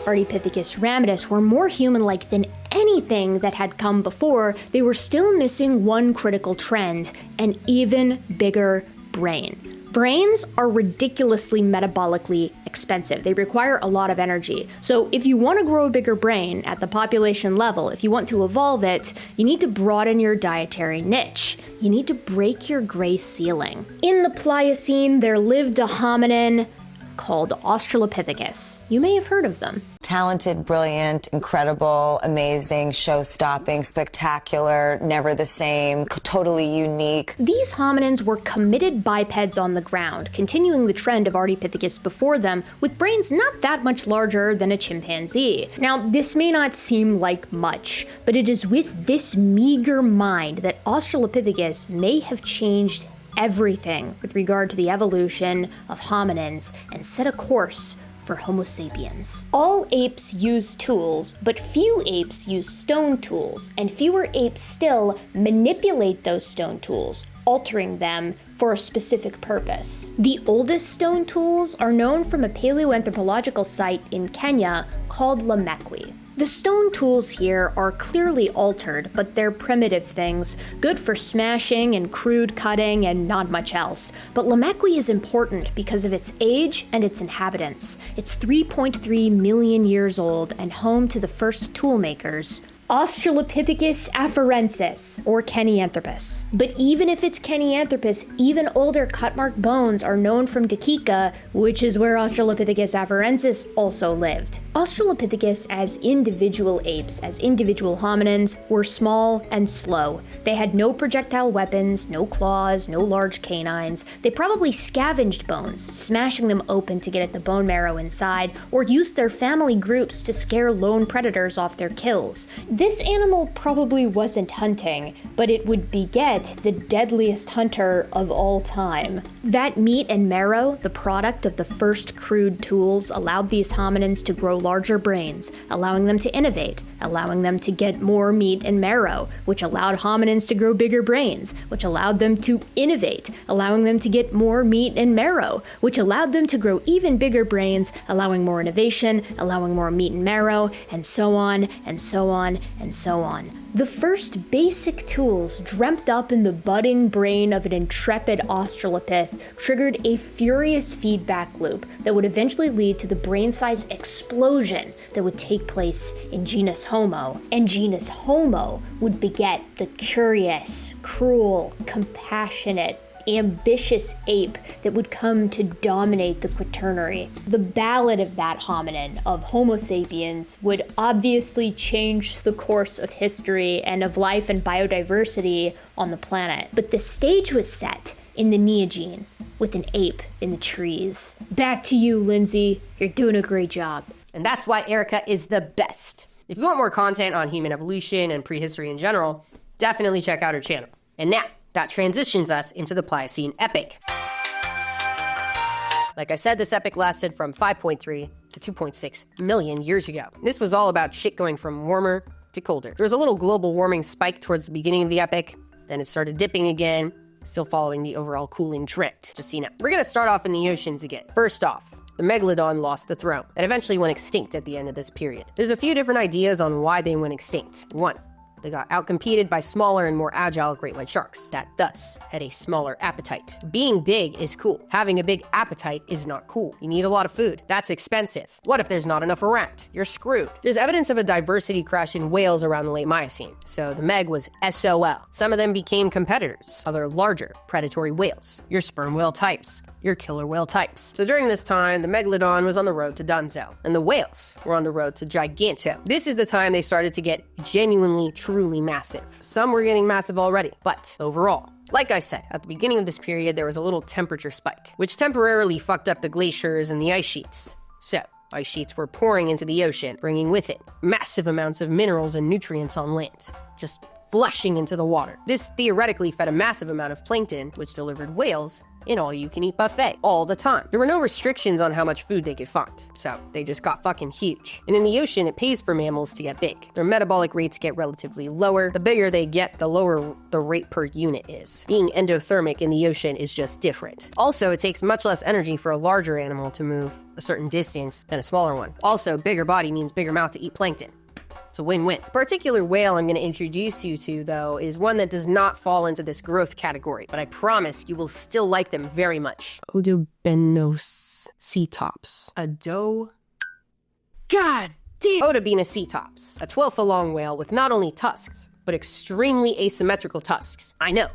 Ardipithecus ramidus, were more human-like than anything that had come before, they were still missing one critical trend: an even bigger brain. Brains are ridiculously metabolically expensive. They require a lot of energy. So if you want to grow a bigger brain at the population level, if you want to evolve it, you need to broaden your dietary niche. You need to break your gray ceiling. In the Pliocene, there lived a hominin called Australopithecus. You may have heard of them. Talented, brilliant, incredible, amazing, show-stopping, spectacular, never the same, totally unique. These hominins were committed bipeds on the ground, continuing the trend of Ardipithecus before them, with brains not that much larger than a chimpanzee. Now, this may not seem like much, but it is with this meager mind that Australopithecus may have changed everything with regard to the evolution of hominins and set a course for Homo sapiens. All apes use tools, but few apes use stone tools, and fewer apes still manipulate those stone tools, altering them for a specific purpose. The oldest stone tools are known from a paleoanthropological site in Kenya called Lamekwi. The stone tools here are clearly altered, but they're primitive things, good for smashing and crude cutting and not much else. But Lamekwi is important because of its age and its inhabitants. It's 3.3 million years old and home to the first tool makers, Australopithecus afarensis, or Kenyanthropus. But even if it's Kenyanthropus, even older cut-marked bones are known from Dakika, which is where Australopithecus afarensis also lived. Australopithecus as individual apes, as individual hominins, were small and slow. They had no projectile weapons, no claws, no large canines. They probably scavenged bones, smashing them open to get at the bone marrow inside, or used their family groups to scare lone predators off their kills. This animal probably wasn't hunting, but it would beget the deadliest hunter of all time. That meat and marrow, the product of the first crude tools, allowed these hominins to grow larger brains, allowing them to innovate, allowing them to get more meat and marrow, which allowed hominins to grow bigger brains, which allowed them to innovate, allowing them to get more meat and marrow, which allowed them to grow even bigger brains, allowing more innovation, allowing more meat and marrow, and so on, and so on, and so on. The first basic tools dreamt up in the budding brain of an intrepid Australopith triggered a furious feedback loop that would eventually lead to the brain size explosion that would take place in genus Homo. And genus Homo would beget the curious, cruel, compassionate, ambitious ape that would come to dominate the Quaternary. The ballad of that hominin, of Homo sapiens, would obviously change the course of history and of life and biodiversity on the planet. But the stage was set in the Neogene, with an ape in the trees. Back to you, Lindsay. You're doing a great job. And that's why Erica is the best. If you want more content on human evolution and prehistory in general, definitely check out her channel. And now, that transitions us into the Pliocene epoch. Like I said, this epoch lasted from 5.3 to 2.6 million years ago. This was all about shit going from warmer to colder. There was a little global warming spike towards the beginning of the epoch, then it started dipping again, still following the overall cooling trend, just so you know. We're gonna start off in the oceans again. First off, the Megalodon lost the throne and eventually went extinct at the end of this period. There's a few different ideas on why they went extinct. 1. They got outcompeted by smaller and more agile great white sharks that thus had a smaller appetite. Being big is cool. Having a big appetite is not cool. You need a lot of food. That's expensive. What if there's not enough around? You're screwed. There's evidence of a diversity crash in whales around the late Miocene, so the Meg was SOL. Some of them became competitors, other larger predatory whales, your sperm whale types, your killer whale types. So during this time, the Megalodon was on the road to Dunzo, and the whales were on the road to Giganto. This is the time they started to get genuinely, truly massive. Some were getting massive already, but overall, like I said, at the beginning of this period, there was a little temperature spike, which temporarily fucked up the glaciers and the ice sheets. So, ice sheets were pouring into the ocean, bringing with it massive amounts of minerals and nutrients on land, just flushing into the water. This theoretically fed a massive amount of plankton, which delivered whales an all-you-can-eat buffet all the time. There were no restrictions on how much food they could find, so they just got fucking huge. And in the ocean, it pays for mammals to get big. Their metabolic rates get relatively lower. The bigger they get, the lower the rate per unit is. Being endothermic in the ocean is just different. Also, it takes much less energy for a larger animal to move a certain distance than a smaller one. Also, bigger body means bigger mouth to eat plankton. It's a win-win. The particular whale I'm going to introduce you to, though, is one that does not fall into this growth category, but I promise you will still like them very much. Odobenus sea tops. God damn! Odobenus sea tops. A 12-foot-long whale with not only tusks, but extremely asymmetrical tusks. I know.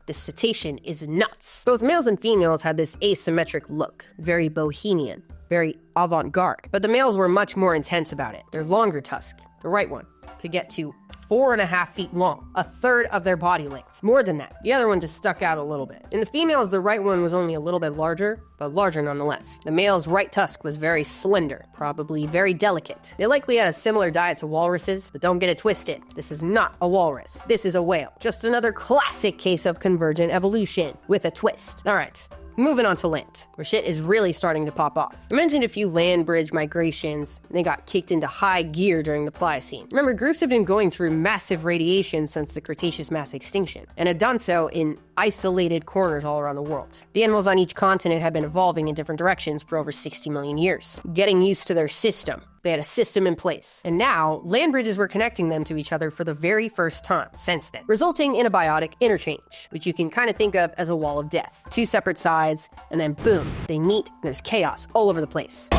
This cetacean is nuts. Both males and females had this asymmetric look. Very bohemian. Very avant-garde. But the males were much more intense about it. Their longer tusk, the right one, could get to 4.5 feet long, a third of their body length. More than that, the other one just stuck out a little bit. In the females, the right one was only a little bit larger, but larger nonetheless. The male's right tusk was very slender, probably very delicate. They likely had a similar diet to walruses, but don't get it twisted. This is not a walrus. This is a whale. Just another classic case of convergent evolution with a twist. All right. Moving on to land, where shit is really starting to pop off. I mentioned a few land bridge migrations, and they got kicked into high gear during the Pliocene. Remember, groups have been going through massive radiation since the Cretaceous mass extinction, and had done so in isolated corners all around the world. The animals on each continent had been evolving in different directions for over 60 million years, getting used to their system. They had a system in place. And now, land bridges were connecting them to each other for the very first time since then, resulting in a biotic interchange, which you can kind of think of as a wall of death. Two separate sides, and then boom, they meet, and there's chaos all over the place.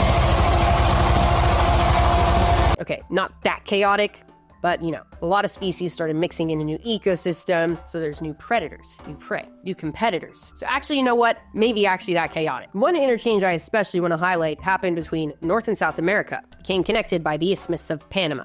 Okay, not that chaotic, but, you know, a lot of species started mixing into new ecosystems, so there's new predators, new prey, new competitors. So actually, you know what? Maybe actually that chaotic. One interchange I especially want to highlight happened between North and South America, became connected by the Isthmus of Panama,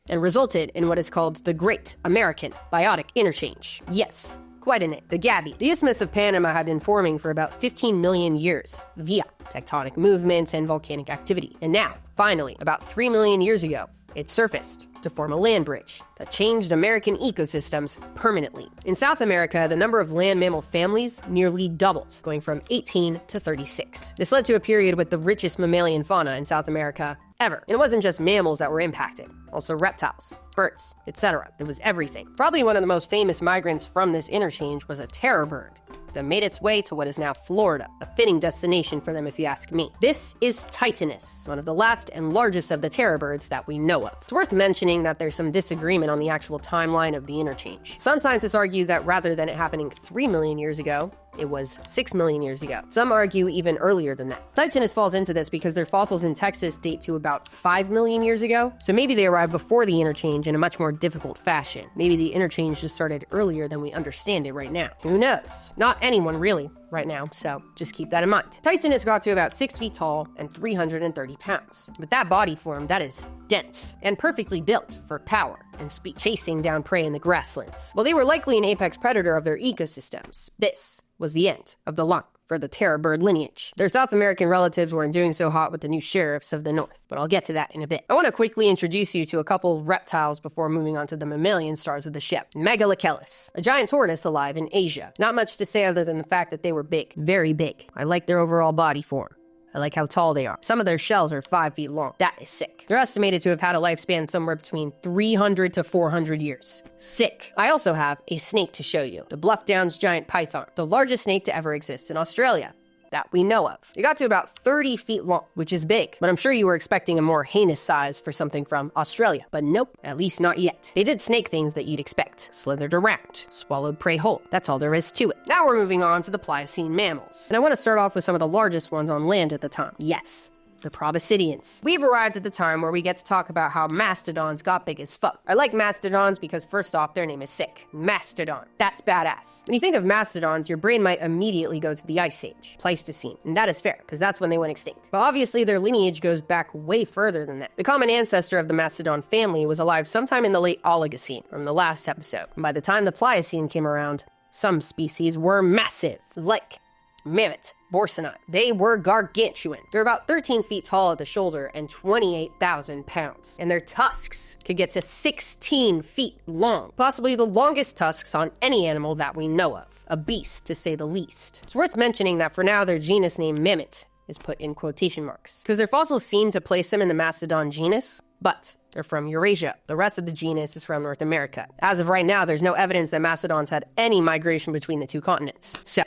and resulted in what is called the Great American Biotic Interchange. Yes. Quite a name, the Gabi. The Isthmus of Panama had been forming for about 15 million years via tectonic movements and volcanic activity. And now, finally, about 3 million years ago, it surfaced to form a land bridge that changed American ecosystems permanently. In South America, the number of land mammal families nearly doubled, going from 18 to 36. This led to a period with the richest mammalian fauna in South America ever. And it wasn't just mammals that were impacted, also reptiles, birds, etc. It was everything. Probably one of the most famous migrants from this interchange was a terror bird that made its way to what is now Florida, a fitting destination for them if you ask me. This is Titanus, one of the last and largest of the terror birds that we know of. It's worth mentioning that there's some disagreement on the actual timeline of the interchange. Some scientists argue that rather than it happening 3 million years ago, it was 6 million years ago. Some argue even earlier than that. Titanus falls into this because their fossils in Texas date to about 5 million years ago, so maybe they arrived before the interchange in a much more difficult fashion. Maybe the interchange just started earlier than we understand it right now. Who knows? Not anyone really right now, so just keep that in mind. Titanus got to about 6 feet tall and 330 pounds. With that body form, that is dense and perfectly built for power and speed, chasing down prey in the grasslands. Well, they were likely an apex predator of their ecosystems. This was the end of the line for the terror bird lineage. Their South American relatives weren't doing so hot with the new sheriffs of the north, but I'll get to that in a bit. I want to quickly introduce you to a couple reptiles before moving on to the mammalian stars of the ship. Megalochelys, a giant tortoise alive in Asia. Not much to say other than the fact that they were big, very big. I like their overall body form. I like how tall they are. Some of their shells are 5 feet long. That is sick. They're estimated to have had a lifespan somewhere between 300 to 400 years. Sick. I also have a snake to show you. The Bluff Downs giant python, the largest snake to ever exist in Australia. that we know of. It got to about 30 feet long, which is big, but I'm sure you were expecting a more heinous size for something from Australia. But nope, at least not yet. They did snake things that you'd expect. Slithered around, swallowed prey whole. That's all there is to it. Now we're moving on to the Pliocene mammals. And I want to start off with some of the largest ones on land at the time. Yes, the proboscideans. We've arrived at the time where we get to talk about how mastodons got big as fuck. I like mastodons because first off, their name is sick. Mastodon. That's badass. When you think of mastodons, your brain might immediately go to the Ice Age, Pleistocene. And that is fair, because that's when they went extinct. But obviously their lineage goes back way further than that. The common ancestor of the mastodon family was alive sometime in the late Oligocene, from the last episode. And by the time the Pliocene came around, some species were massive, like mammoth, Borsoni. They were gargantuan. They're about 13 feet tall at the shoulder and 28,000 pounds. And their tusks could get to 16 feet long, possibly the longest tusks on any animal that we know of. A beast, to say the least. It's worth mentioning that for now, their genus name Mammoth is put in quotation marks, because their fossils seem to place them in the Mastodon genus, but they're from Eurasia. The rest of the genus is from North America. As of right now, there's no evidence that mastodons had any migration between the two continents. So,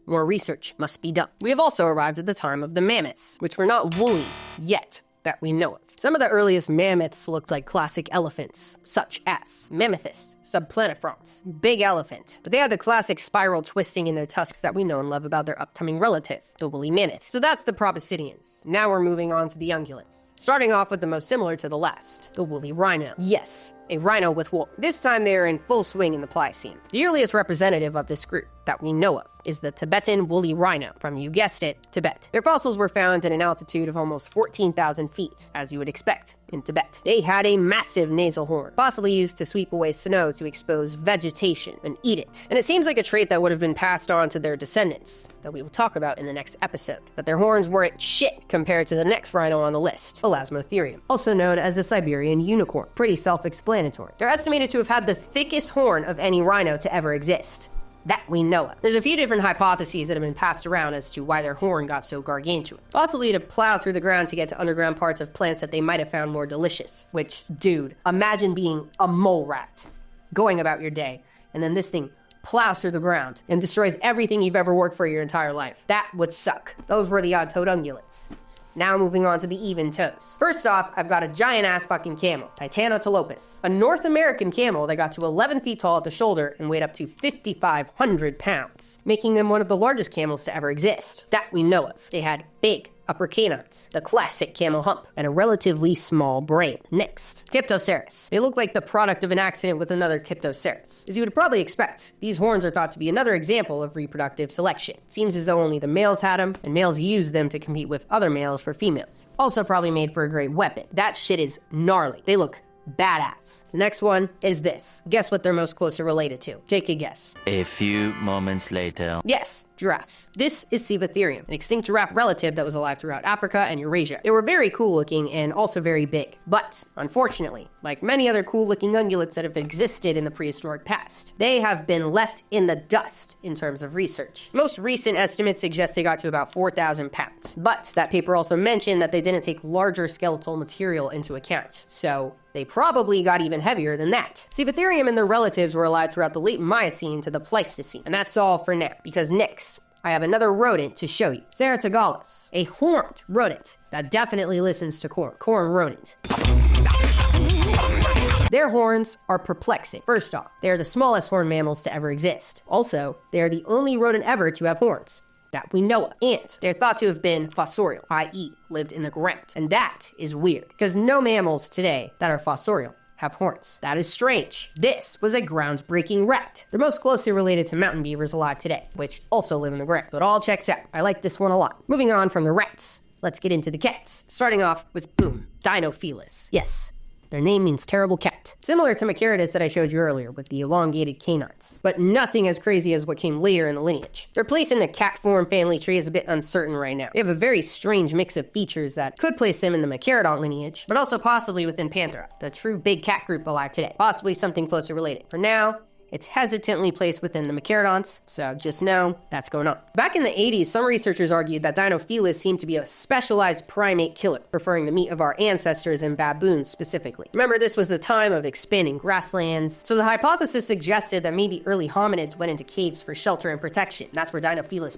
more research must be done. We have also arrived at the time of the mammoths, which were not woolly yet that we know of. Some of the earliest mammoths looked like classic elephants, such as Mammothus subplanifrons, big elephant. But they had the classic spiral twisting in their tusks that we know and love about their upcoming relative, the woolly mammoth. So that's the proboscideans. Now we're moving on to the ungulates. Starting off with the most similar to the last, the woolly rhino. Yes, a rhino with wool. This time they are in full swing in the Pliocene. The earliest representative of this group that we know of is the Tibetan woolly rhino from, you guessed it, Tibet. Their fossils were found at an altitude of almost 14,000 feet, as you would expect in Tibet. They had a massive nasal horn, possibly used to sweep away snow to expose vegetation and eat it. And it seems like a trait that would have been passed on to their descendants, that we will talk about in the next episode. But their horns weren't shit compared to the next rhino on the list, Elasmotherium, also known as the Siberian unicorn. Pretty self-explanatory. They're estimated to have had the thickest horn of any rhino to ever exist, that we know of. There's a few different hypotheses that have been passed around as to why their horn got so gargantuan. Possibly to plow through the ground to get to underground parts of plants that they might have found more delicious. Which, dude, imagine being a mole rat, going about your day, and then this thing plows through the ground and destroys everything you've ever worked for your entire life. That would suck. Those were the odd-toed ungulates. Now moving on to the even toes. First off, I've got a giant-ass fucking camel, Titanotilopus, a North American camel that got to 11 feet tall at the shoulder and weighed up to 5,500 pounds, making them one of the largest camels to ever exist, that we know of. They had big upper canines, the classic camel hump, and a relatively small brain. Next, Cyptoceras. They look like the product of an accident with another Cyptoceras. As you would probably expect, these horns are thought to be another example of reproductive selection. It seems as though only the males had them, and males used them to compete with other males for females. Also probably made for a great weapon. That shit is gnarly. They look badass. The next one is this. Guess what they're most closely related to? Take a guess. A few moments later. Yes, giraffes. This is Civatherium, an extinct giraffe relative that was alive throughout Africa and Eurasia. They were very cool looking and also very big. But, unfortunately, like many other cool looking ungulates that have existed in the prehistoric past, they have been left in the dust in terms of research. Most recent estimates suggest they got to about 4,000 pounds. But that paper also mentioned that they didn't take larger skeletal material into account. So, they probably got even heavier than that. Civatherium and their relatives were alive throughout the late Miocene to the Pleistocene. And that's all for now, because next, I have another rodent to show you. Ceratogalus, a horned rodent that definitely listens to corn. Corn rodent. Their horns are perplexing. First off, they are the smallest horned mammals to ever exist. Also, they are the only rodent ever to have horns that we know of. And they're thought to have been fossorial, i.e. lived in the ground. And that is weird, because no mammals today that are fossorial have horns. That is strange. This was a groundbreaking rat. They're most closely related to mountain beavers alive today, which also live in the ground. But it all checks out. I like this one a lot. Moving on from the rats, let's get into the cats. Starting off with, boom, Deinotherium. Yes, their name means terrible cat. Similar to Macaridus that I showed you earlier with the elongated canines, but nothing as crazy as what came later in the lineage. Their place in the cat form family tree is a bit uncertain right now. They have a very strange mix of features that could place them in the Macarodon lineage, but also possibly within Panthera, the true big cat group alive today. Possibly something closer related. For now, it's hesitantly placed within the Macarodons, so just know that's going on. Back in the 80s, some researchers argued that Deinotherium seemed to be a specialized primate killer, preferring the meat of our ancestors and baboons specifically. Remember, this was the time of expanding grasslands, so the hypothesis suggested that maybe early hominids went into caves for shelter and protection. That's where Deinotherium,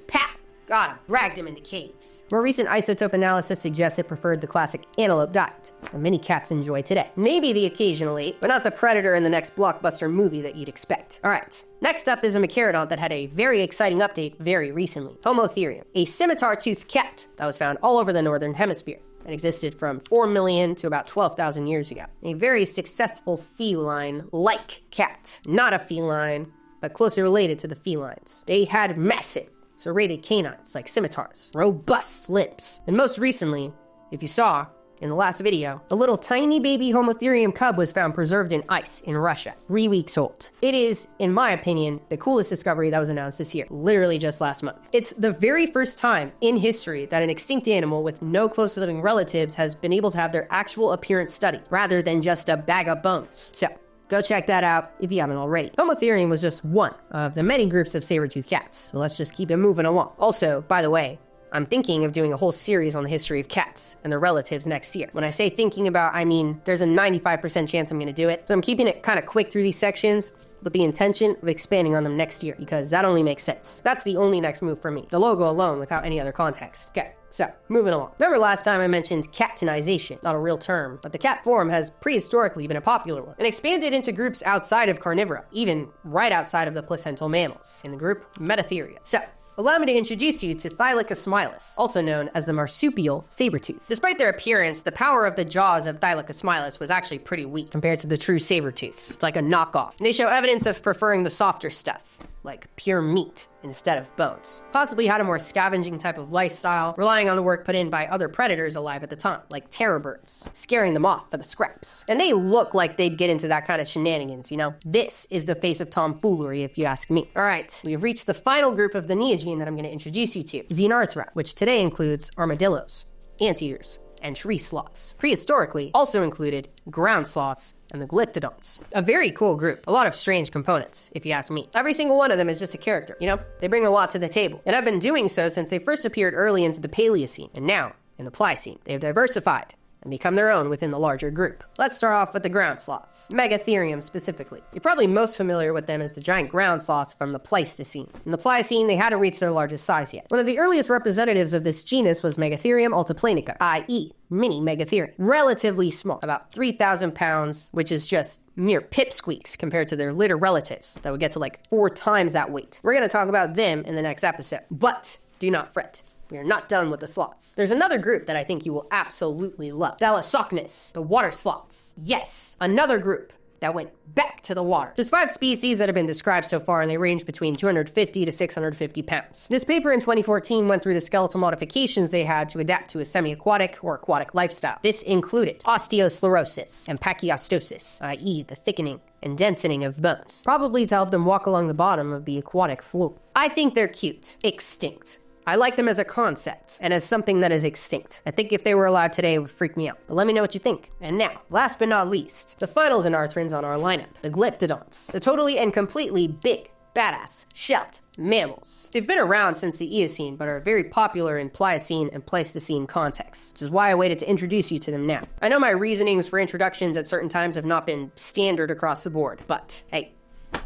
Got him. Dragged him into caves. More recent isotope analysis suggests it preferred the classic antelope diet that many cats enjoy today. Maybe the occasional ape, but not the predator in the next blockbuster movie that you'd expect. All right. Next up is a Megalodon that had a very exciting update very recently. Homotherium, a scimitar-toothed cat that was found all over the northern hemisphere and existed from 4 million to about 12,000 years ago. A very successful feline-like cat. Not a feline, but closely related to the felines. They had massive, serrated canines like scimitars, robust limbs, and most recently, if you saw in the last video, a little tiny baby Homotherium cub was found preserved in ice in Russia, 3 weeks old. It is, in my opinion, the coolest discovery that was announced this year, literally just last month. It's the very first time in history that an extinct animal with no close living relatives has been able to have their actual appearance studied, rather than just a bag of bones. So, go check that out if you haven't already. Homotherium was just one of the many groups of saber-toothed cats, so let's just keep it moving along. Also, by the way, I'm thinking of doing a whole series on the history of cats and their relatives next year. When I say thinking about, I mean there's a 95% chance I'm going to do it. So I'm keeping it kind of quick through these sections with the intention of expanding on them next year because that only makes sense. That's the only next move for me. The logo alone without any other context. Okay, so moving along. Remember last time I mentioned catinization, not a real term, but the cat form has prehistorically been a popular one and expanded into groups outside of carnivora, even right outside of the placental mammals, in the group Metatheria. So, allow me to introduce you to Thylacolsmilus, also known as the marsupial sabertooth. Despite their appearance, the power of the jaws of Thylacolsmilus was actually pretty weak compared to the true sabertooths. It's like a knockoff. They show evidence of preferring the softer stuff, like pure meat instead of bones. Possibly had a more scavenging type of lifestyle, relying on the work put in by other predators alive at the time, like terror birds, scaring them off for the scraps. And they look like they'd get into that kind of shenanigans, you know? This is the face of tomfoolery, if you ask me. All right, we've reached the final group of the Neogene that I'm going to introduce you to, Xenarthra, which today includes armadillos, anteaters, and tree sloths. Prehistorically, also included ground sloths and the glyptodons. A very cool group. A lot of strange components, if you ask me. Every single one of them is just a character, you know? They bring a lot to the table. And I've been doing so since they first appeared early into the Paleocene, and now in the Pleistocene. They have diversified and become their own within the larger group. Let's start off with the ground sloths, Megatherium specifically. You're probably most familiar with them as the giant ground sloths from the Pleistocene. In the Pliocene, they hadn't reached their largest size yet. One of the earliest representatives of this genus was Megatherium altiplanica, i.e., mini Megatherium. Relatively small, about 3,000 pounds, which is just mere pipsqueaks compared to their litter relatives that would get to like 4 times that weight. We're gonna talk about them in the next episode, but do not fret. We are not done with the sloths. There's another group that I think you will absolutely love. Thalassocnus, the water sloths. Yes, another group that went back to the water. There's 5 species that have been described so far, and they range between 250 to 650 pounds. This paper in 2014 went through the skeletal modifications they had to adapt to a semi-aquatic or aquatic lifestyle. This included osteosclerosis and pachyostosis, i.e. the thickening and densening of bones, probably to help them walk along the bottom of the aquatic floor. I think they're cute. Extinct. I like them as a concept and as something that is extinct. I think if they were alive today, it would freak me out. But let me know what you think. And now, last but not least, the final Xenarthrans on our lineup, the glyptodons. The totally and completely big, badass, shelled mammals. They've been around since the Eocene, but are very popular in Pliocene and Pleistocene contexts, which is why I waited to introduce you to them now. I know my reasonings for introductions at certain times have not been standard across the board, but hey,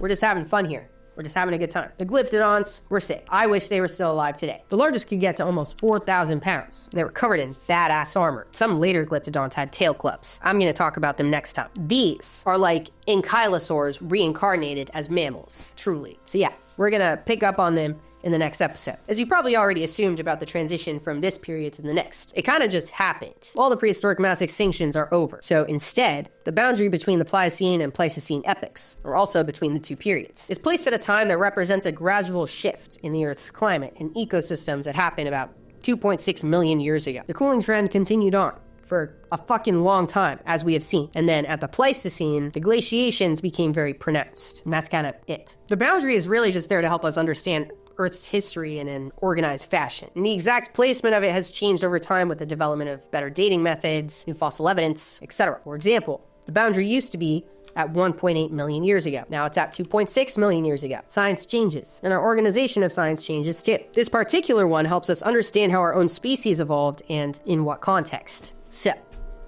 we're just having fun here. We're just having a good time. The glyptodons were sick. I wish they were still alive today. The largest could get to almost 4,000 pounds. They were covered in badass armor. Some later glyptodons had tail clubs. I'm going to talk about them next time. These are like ankylosaurs reincarnated as mammals, truly. So yeah, we're going to pick up on them in the next episode. As you probably already assumed about the transition from this period to the next, it kind of just happened. All the prehistoric mass extinctions are over. So instead, the boundary between the Pliocene and Pleistocene epochs, or also between the two periods, is placed at a time that represents a gradual shift in the Earth's climate and ecosystems that happened about 2.6 million years ago. The cooling trend continued on for a fucking long time, as we have seen. And then at the Pleistocene, the glaciations became very pronounced. And that's kind of it. The boundary is really just there to help us understand Earth's history in an organized fashion. And the exact placement of it has changed over time with the development of better dating methods, new fossil evidence, etc. For example, the boundary used to be at 1.8 million years ago. Now it's at 2.6 million years ago. Science changes, and our organization of science changes too. This particular one helps us understand how our own species evolved and in what context. So,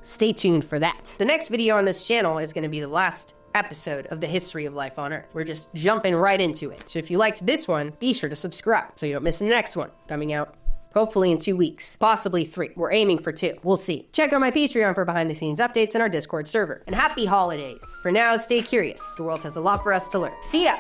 stay tuned for that. The next video on this channel is going to be the last episode of the history of life on Earth. We're just jumping right into it. So if you liked this one, be sure to subscribe so you don't miss the next one coming out hopefully in 2 weeks, possibly 3. We're aiming for 2. We'll see. Check out my Patreon for behind-the-scenes updates and our Discord server. And happy holidays. For now, stay curious. The world has a lot for us to learn. See ya!